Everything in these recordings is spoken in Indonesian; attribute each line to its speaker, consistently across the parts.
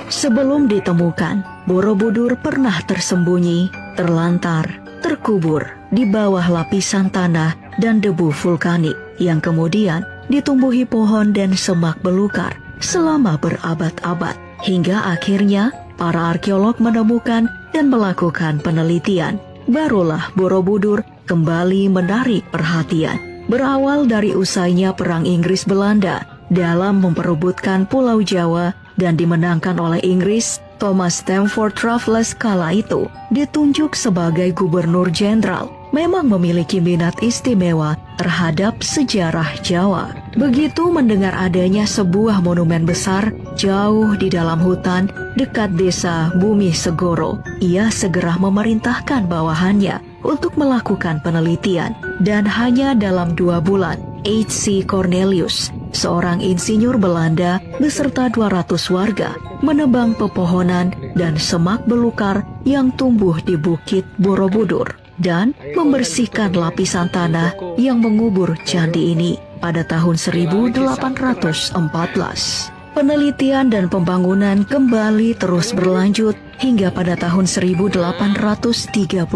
Speaker 1: Sebelum ditemukan, Borobudur pernah tersembunyi, terlantar, terkubur di bawah lapisan tanah dan debu vulkanik yang kemudian ditumbuhi pohon dan semak belukar selama berabad-abad. Hingga akhirnya para arkeolog menemukan dan melakukan penelitian. Barulah Borobudur kembali menarik perhatian. Berawal dari usainya Perang Inggris-Belanda dalam memperebutkan Pulau Jawa dan dimenangkan oleh Inggris, Thomas Stamford Raffles kala itu ditunjuk sebagai gubernur jenderal. Memang memiliki minat istimewa terhadap sejarah Jawa. Begitu mendengar adanya sebuah monumen besar jauh di dalam hutan dekat desa Bumi Segoro, ia segera memerintahkan bawahannya untuk melakukan penelitian. Dan hanya dalam 2 bulan, H.C. Cornelius, seorang insinyur Belanda beserta 200 warga, menebang pepohonan dan semak belukar yang tumbuh di Bukit Borobudur dan membersihkan lapisan tanah yang mengubur candi ini pada tahun 1814. Penelitian dan pembangunan kembali terus berlanjut hingga pada tahun 1835.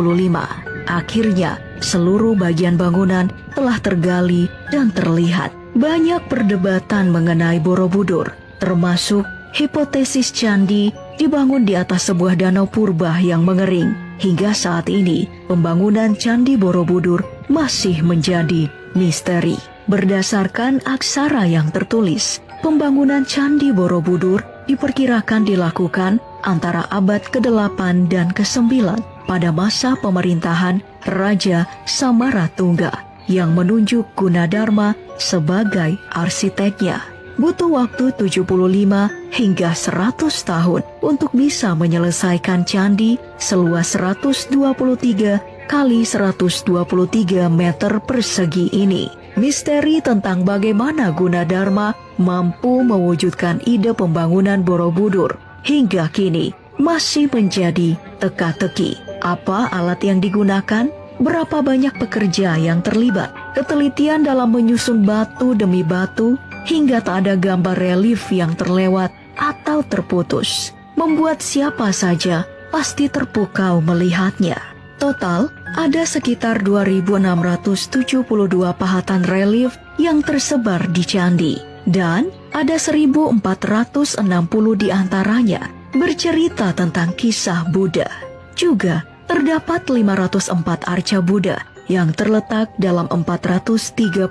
Speaker 1: Akhirnya, seluruh bagian bangunan telah tergali dan terlihat. Banyak perdebatan mengenai Borobudur, termasuk hipotesis candi dibangun di atas sebuah danau purba yang mengering. Hingga saat ini, pembangunan Candi Borobudur masih menjadi misteri. Berdasarkan aksara yang tertulis, pembangunan Candi Borobudur diperkirakan dilakukan antara abad ke-8 dan ke-9 pada masa pemerintahan Raja Samaratungga yang menunjuk Gunadarma sebagai arsiteknya. Butuh waktu 75 hingga 100 tahun untuk bisa menyelesaikan candi seluas 123 kali 123 meter persegi ini. Misteri tentang bagaimana Gunadarma mampu mewujudkan ide pembangunan Borobudur hingga kini masih menjadi teka-teki. Apa alat yang digunakan? Berapa banyak pekerja yang terlibat? Ketelitian dalam menyusun batu demi batu hingga tak ada gambar relief yang terlewat atau terputus, membuat siapa saja pasti terpukau melihatnya. Total, ada sekitar 2.672 pahatan relief yang tersebar di candi, dan ada 1.460 di antaranya bercerita tentang kisah Buddha. Juga terdapat 504 arca Buddha yang terletak dalam 432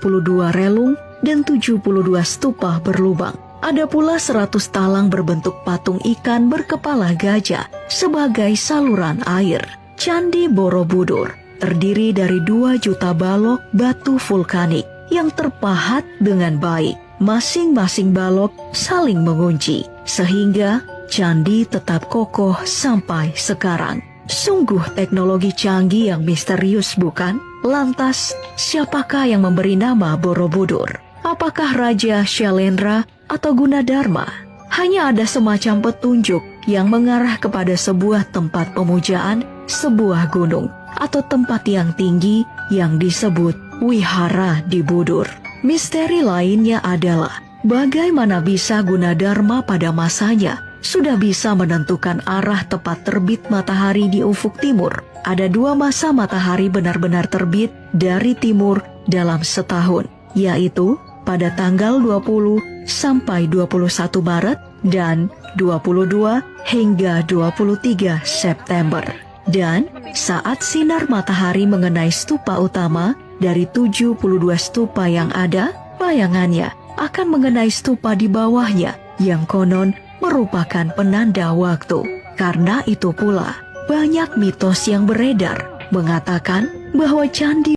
Speaker 1: relung dan 72 stupa berlubang. Ada pula 100 talang berbentuk patung ikan berkepala gajah sebagai saluran air. Candi Borobudur terdiri dari 2 juta balok batu vulkanik yang terpahat dengan baik. Masing-masing balok saling mengunci, sehingga candi tetap kokoh sampai sekarang. Sungguh teknologi canggih yang misterius, bukan? Lantas, siapakah yang memberi nama Borobudur? Apakah Raja Shailendra atau Gunadarma? Hanya ada semacam petunjuk yang mengarah kepada sebuah tempat pemujaan, sebuah gunung, atau tempat yang tinggi yang disebut Wihara di Budur. Misteri lainnya adalah bagaimana bisa Gunadarma pada masanya sudah bisa menentukan arah tepat terbit matahari di ufuk timur. Ada 2 masa matahari benar-benar terbit dari timur dalam setahun, yaitu pada tanggal 20 sampai 21 Maret dan 22 hingga 23 September. Dan saat sinar matahari mengenai stupa utama, dari 72 stupa yang ada, bayangannya akan mengenai stupa di bawahnya yang konon merupakan penanda waktu. Karena itu pula, banyak mitos yang beredar mengatakan bahwa candi